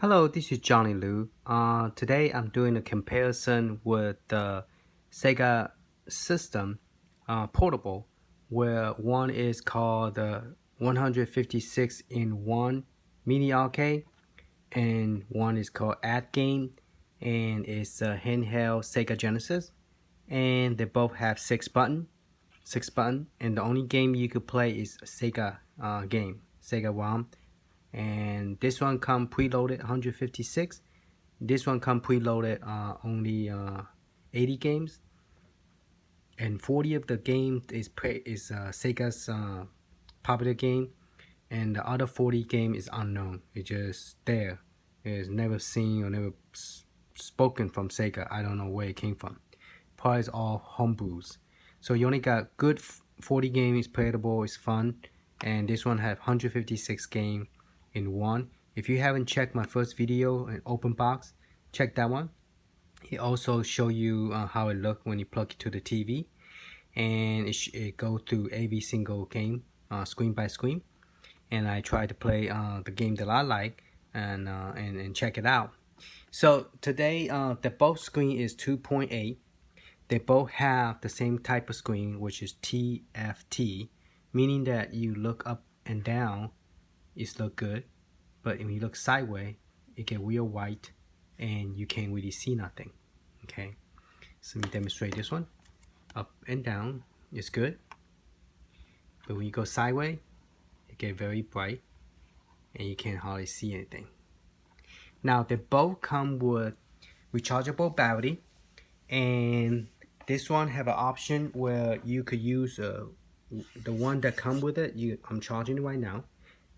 Hello, this is Johnny Liu. Today I'm doing a comparison with the Sega system portable, where one is called the 156 in 1 Mini Arcade, and one is called At Game, and it's a handheld Sega Genesis, and they both have six button, and the only game you could play is Sega game, Sega ROM. And this one come preloaded 156. This one come preloaded only 80 games, and 40 of the game is Sega's popular game, and the other 40 game is unknown. It's just there. It's never seen or never spoken from Sega. I don't know where it came from. Probably it's all homebrews. So you only got good 40 games, playable, it's fun, and this one have 156 game in one. If you haven't checked my first video in open box, check that one. It also show you how it look when you plug it to the TV, and it go through every single game screen by screen. And I try to play the game that I like and check it out. So today the both screen is 2.8. They both have the same type of screen, which is TFT, meaning that you look up and down, it look good, but when you look sideways, it get real white and you can't really see nothing. Okay, so let me demonstrate this one. Up and down is good, but when you go sideways, it get very bright and you can't hardly see anything. Now they both come with rechargeable battery, and this one have an option where you could use the one that come with it. I'm charging it right now.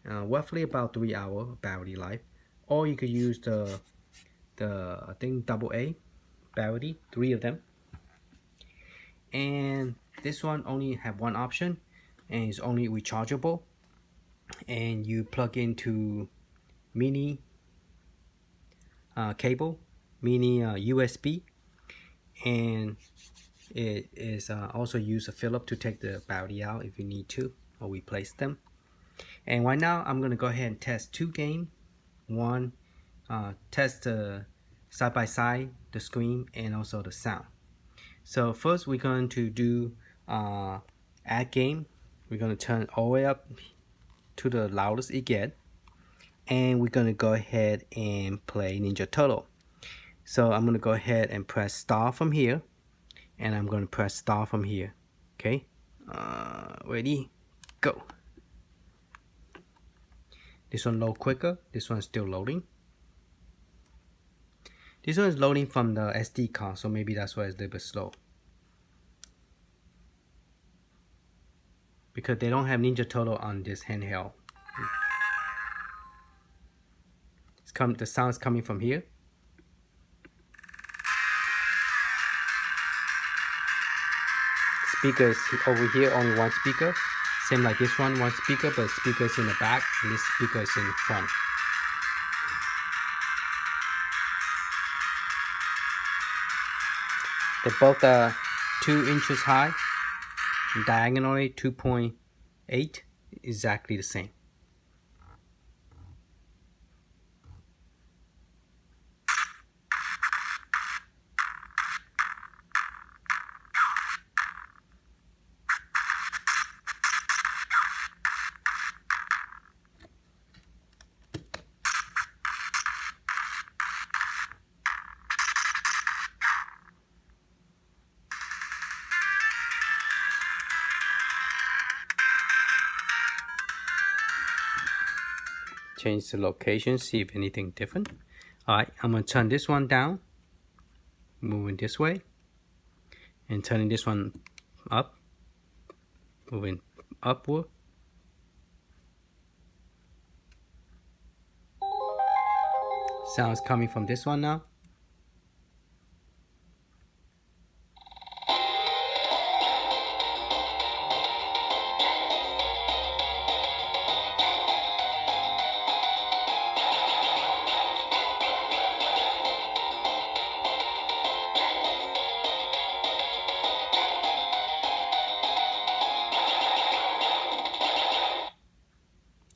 Roughly about 3-hour battery life, or you could use the I think AA battery, 3 of them. And this one only have one option, and it's only rechargeable, and you plug into mini cable, mini USB, and it is also use a Philip to take the battery out if you need to or replace them. And right now I'm gonna go ahead and test two games. One, test the side by side, the screen, and also the sound. So first we're going to do At Game. We're gonna turn all the way up to the loudest it get, and we're gonna go ahead and play Ninja Turtle. So I'm gonna go ahead and press start from here, and I'm gonna press start from here. Okay, ready, go. This one load quicker. This one's still loading. This one is loading from the SD card, so maybe that's why it's a little bit slow. Because they don't have Ninja Turtle on this handheld. The sound is coming from here. Speakers over here, only one speaker. Same like this one speaker, but speakers in the back, and this speaker is in the front. They both are 2 inches high, diagonally 2.8, exactly the same. Change the location, see if anything different. Alright, I'm going to turn this one down, moving this way, and turning this one up, moving upward. Sounds coming from this one now.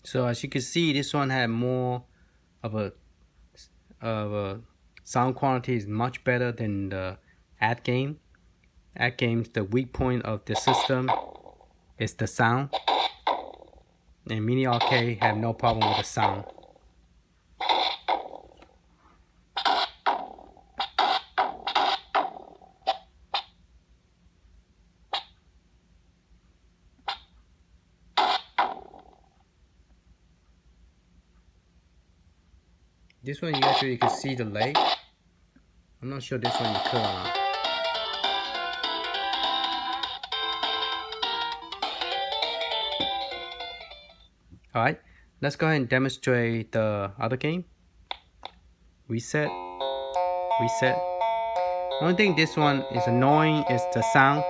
So as you can see, this one had more of a of sound quality is much better than the At Game. At Game's the weak point of the system is the sound, and Mini Arcade have no problem with the sound. This one you can see the leg. I'm not sure this one you could or not. Alright, let's go ahead and demonstrate the other game. Reset. Only thing this one is annoying is the sound.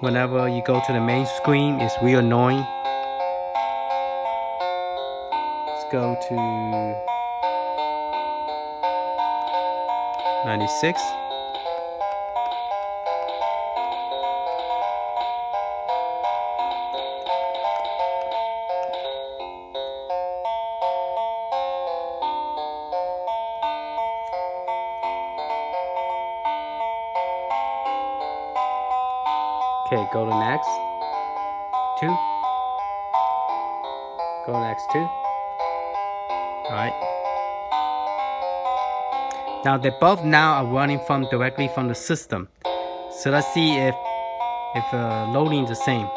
Whenever you go to the main screen, it's real annoying. Let's go to 96. Okay, go to next. 2. Go to next 2. Alright. Now they both now are running directly from the system. So let's see if loading is the same.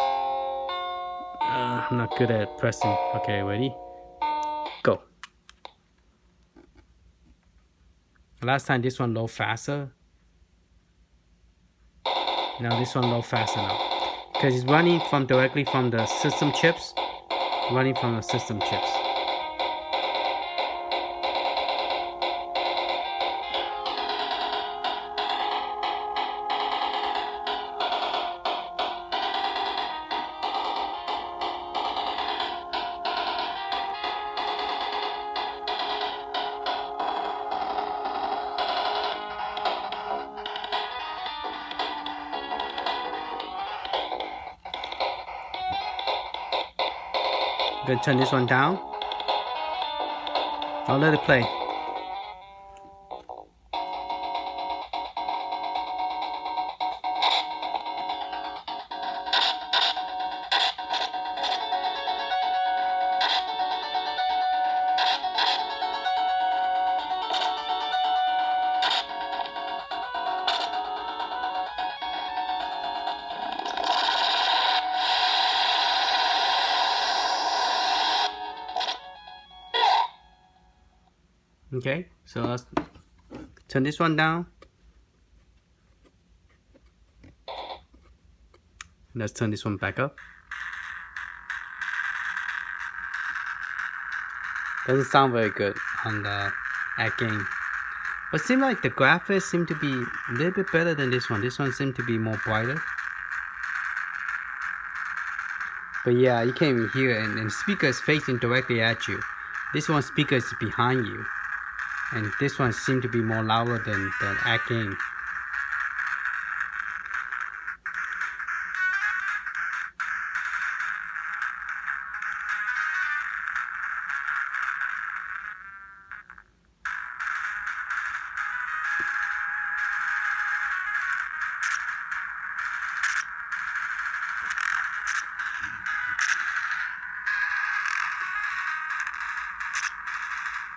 I'm not good at pressing. Okay, ready? Go. Last time this one load faster. Now this one load faster now. Because it's running directly from the system chips. Running from the system chips. I'm gonna turn this one down. I'll let it play. Okay, so let's turn this one down. Let's turn this one back up. Doesn't sound very good on the At Game. But it seems like the graphics seem to be a little bit better than this one. This one seems to be more brighter. But yeah, you can't even hear it, and the speaker is facing directly at you. This one speaker is behind you. And this one seems to be more louder than At Game.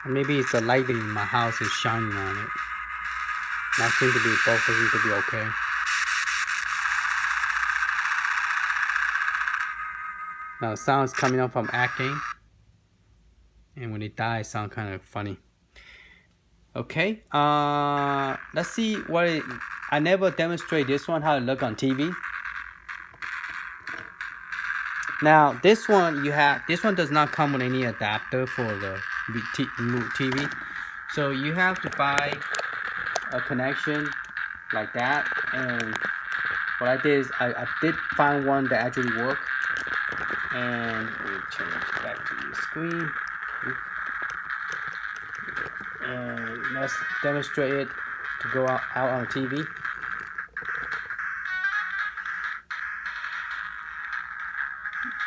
Maybe it's the lighting in my house is shining on it. Now both seem to be okay. Now the sound is coming up from At Game. And when it dies, it sounds kind of funny. Okay, let's see I never demonstrate this one, how it look on TV. Now this one does not come with any adapter for the TV. So you have to buy a connection like that, and what I did is I did find one that actually worked. And let me change back to the screen. And let's demonstrate it to go out on TV.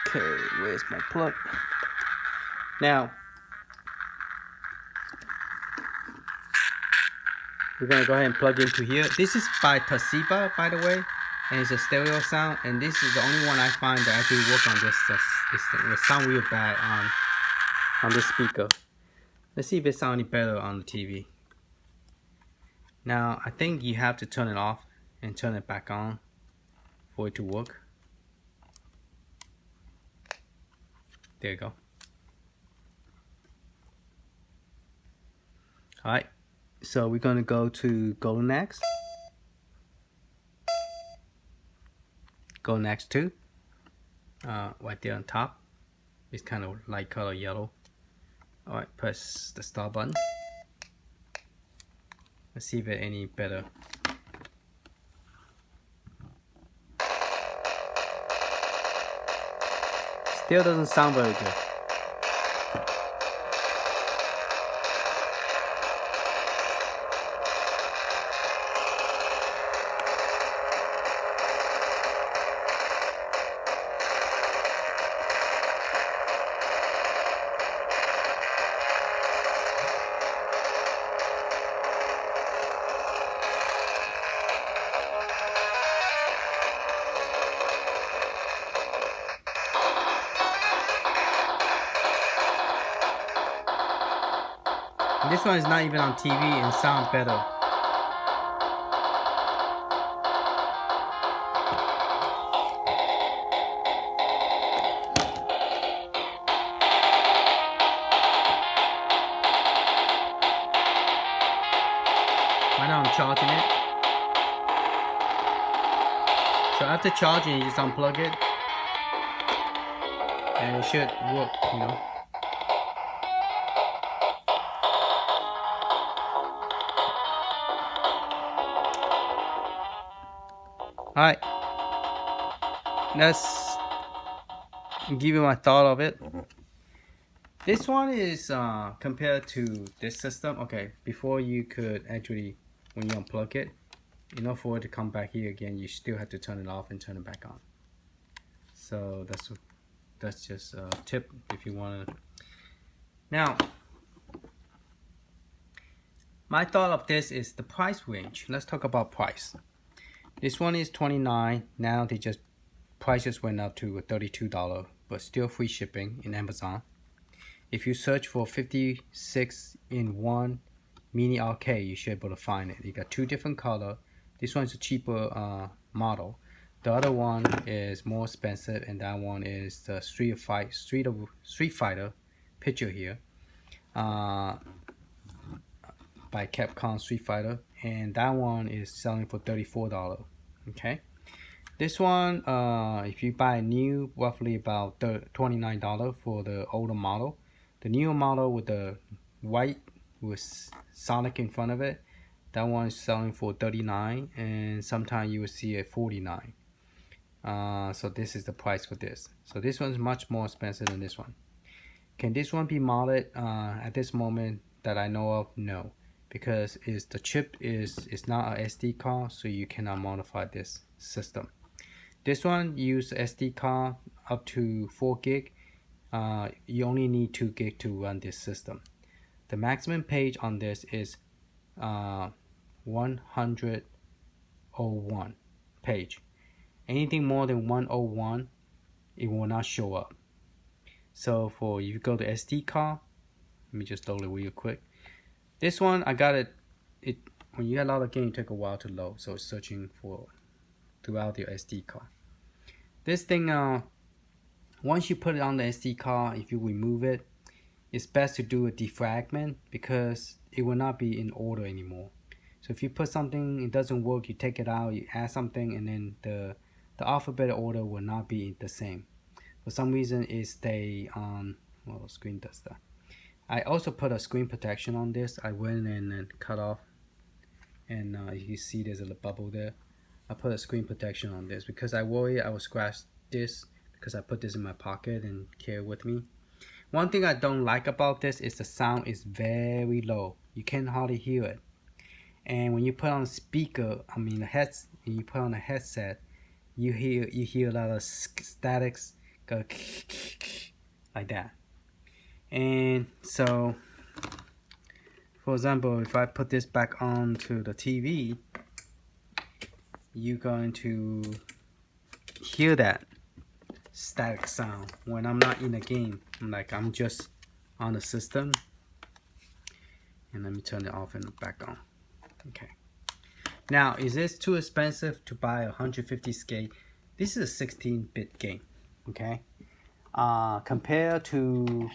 Okay, where's my plug? Now, we're gonna go ahead and plug into here. This is by Toshiba, by the way, and it's a stereo sound. And this is the only one I find that actually work on this thing. It sound real bad on this speaker. Let's see if it sounds any better on the TV. Now I think you have to turn it off and turn it back on for it to work. There you go. Alright, so we're gonna go next. Go next to right there on top. It's kind of light color yellow. Alright, press the start button. Let's see if it's any better. Still doesn't sound very good. And this one is not even on TV and sound better. Right now I'm charging it. So after charging, you just unplug it, and it should work, you know. Alright, let's give you my thought of it. This one is compared to this system. Okay, before you could actually, when you unplug it, in order for it to come back here again, you still have to turn it off and turn it back on. So that's just a tip if you want to. Now, my thought of this is the price range. Let's talk about price. This one is $29. Now they just prices went up to $32, but still free shipping in Amazon. If you search for 56-in-1 Mini Arcade, you should be able to find it. You got two different color. This one's a cheaper model. The other one is more expensive, and that one is the Street Fighter picture here by Capcom Street Fighter, and that one is selling for $34. Okay, this one if you buy new, roughly about $29 for the older model. The newer model with the white with Sonic in front of it, that one is selling for $39, and sometimes you will see it $49. So this is the price for this. So this one's much more expensive than this one. Can this one be modded at this moment that I know of? No, because the chip is not a SD card, so you cannot modify this system. This one use SD card up to 4 gig. You only need 2 gig to run this system. The maximum page on this is 101 page. Anything more than 101, it will not show up. So if you go to SD card, let me just load it real quick. This one I got it when you got a lot of games, it take a while to load, so it's searching for throughout your SD card. This thing once you put it on the SD card, if you remove it, it's best to do a defragment because it will not be in order anymore. So if you put something, it doesn't work, you take it out, you add something, and then the alphabet order will not be the same. For some reason it stay on, well, the screen does that. I also put a screen protection on this. I went in and cut off, and you see there's a bubble there. I put a screen protection on this because I worry I will scratch this because I put this in my pocket and carry it with me. One thing I don't like about this is the sound is very low. You can hardly hear it. And when you put on a speaker, when you put on a headset, you hear a lot of statics go like that. And so For example, if I put this back onto the TV, you're going to hear that static sound when I'm not in the game. I'm just on the system. And let me turn it off and back on. Okay. Now, is this too expensive to buy a 150K? This is a 16-bit game. Okay. Compared to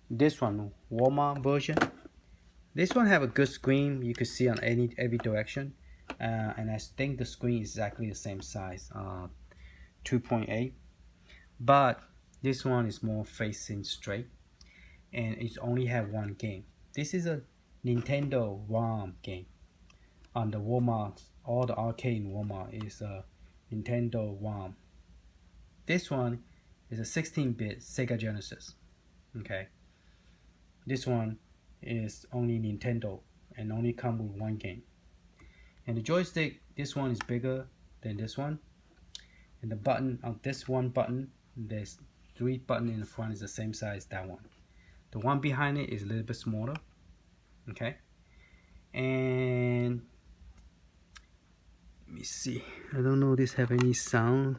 this one, Walmart version, this one have a good screen. You can see on every direction, and I think the screen is exactly the same size, 2.8. But this one is more facing straight, and it only have one game. This is a Nintendo ROM game. On the Walmart, all the arcade in Walmart is a Nintendo ROM. This one is a 16-bit Sega Genesis. Okay. This one is only Nintendo and only come with one game. And the joystick, this one is bigger than this one. And the button on this one button, there's 3 buttons in the front is the same size as that one. The one behind it is a little bit smaller. Okay. And let me see. I don't know if this have any sound.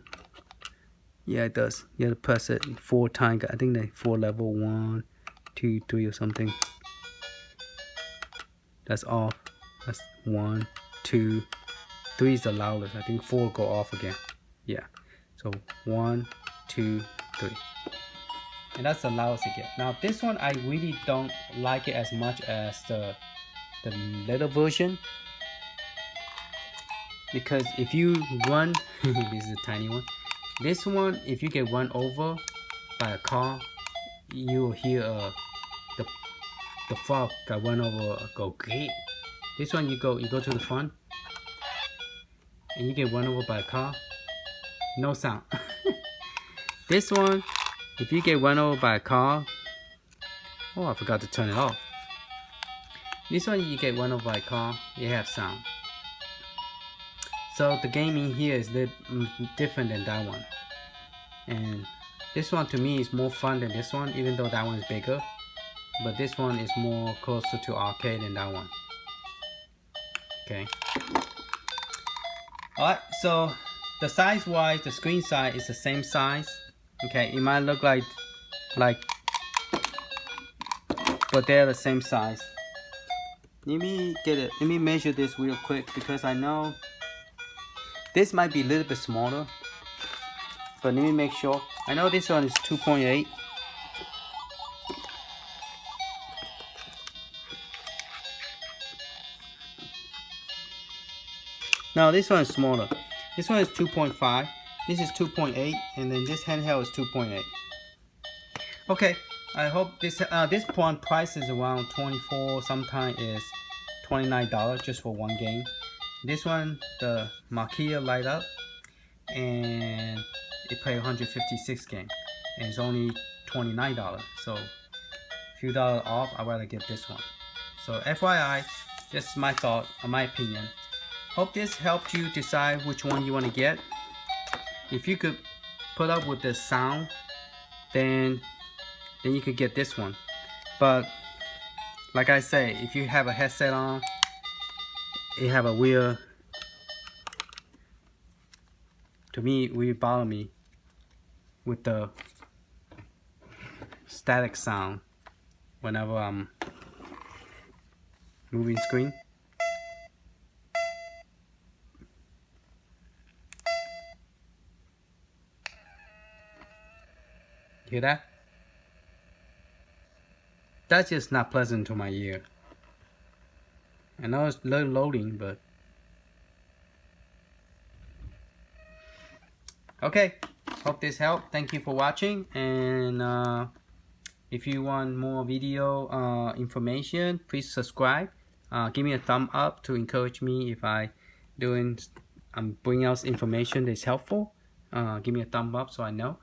Yeah, it does. You have to press it 4 times. I think they 4 level 1, 2, 3 or something. That's off. That's 1, 2, 3 is the loudest. I think 4 go off again. Yeah. So 1, 2, 3. And that's the loudest again. Now this one I really don't like it as much as the little version. Because if you run, this is a tiny one. This one, if you get run over by a car, you will hear the frog got run over go great. This one you go to the front and you get run over by a car, no sound. This one, if you get run over by a car, oh I forgot to turn it off. This one you get run over by a car, you have sound. So the game in here is different than that one. And this one to me is more fun than this one, even though that one is bigger. But this one is more closer to arcade than that one. Okay. Alright, so the size wise, the screen size is the same size. Okay, it might look like but they're the same size. Let me measure this real quick because I know this might be a little bit smaller, but let me make sure. I know this one is 2.8. Now this one is smaller. This one is 2.5. This is 2.8, and then this handheld is 2.8. Okay, I hope this one price is around 24. Sometimes is $29 just for one game. This one, the marquee light up, and it play 156 game, and it's only $29. So a few dollars off. I'd rather get this one. So FYI, just my thought, my opinion. Hope this helped you decide which one you want to get. If you could put up with the sound, then you could get this one. But like I say, if you have a headset on, it have a weird, to me, weird bother me with the static sound whenever I'm moving screen. Hear that? That's just not pleasant to my ear. I know it's loading, but okay. Hope this helped. Thank you for watching. And if you want more video information, please subscribe. Give me a thumb up to encourage me if I'm bringing out information that's helpful. Give me a thumb up so I know.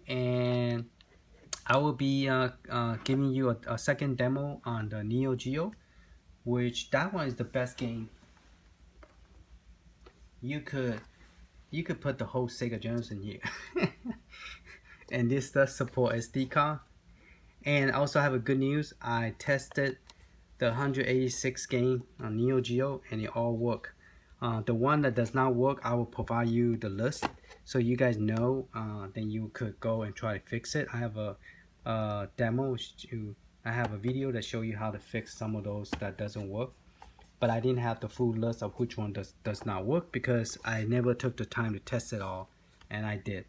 And I will be giving you a second demo on the Neo Geo, which that one is the best game. You could put the whole Sega Genesis in here. And this does support SD card. And also have a good news. I tested the 186 game on Neo Geo, and it all work. The one that does not work, I will provide you the list so you guys know. Then you could go and try to fix it. I have a demo. I have a video that show you how to fix some of those that doesn't work. But I didn't have the full list of which one does not work because I never took the time to test it all, and I did.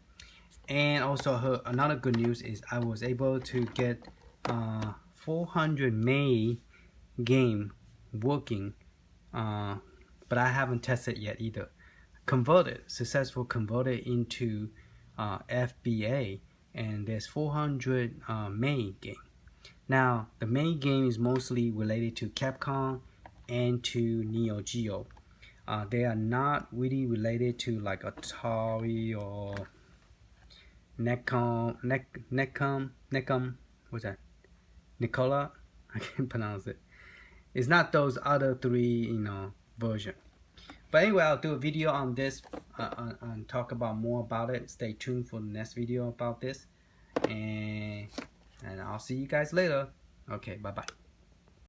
And also another good news is I was able to get 400 May game working, but I haven't tested yet either. Successful converted into FBA, and there's 400 May game. Now the main game is mostly related to Capcom and to Neo Geo. They are not really related to like Atari or Necom, what's that? Nicola? I can't pronounce it. It's not those other three, version. But anyway, I'll do a video on this and talk about more about it. Stay tuned for the next video about this. And I'll see you guys later. Okay, bye-bye.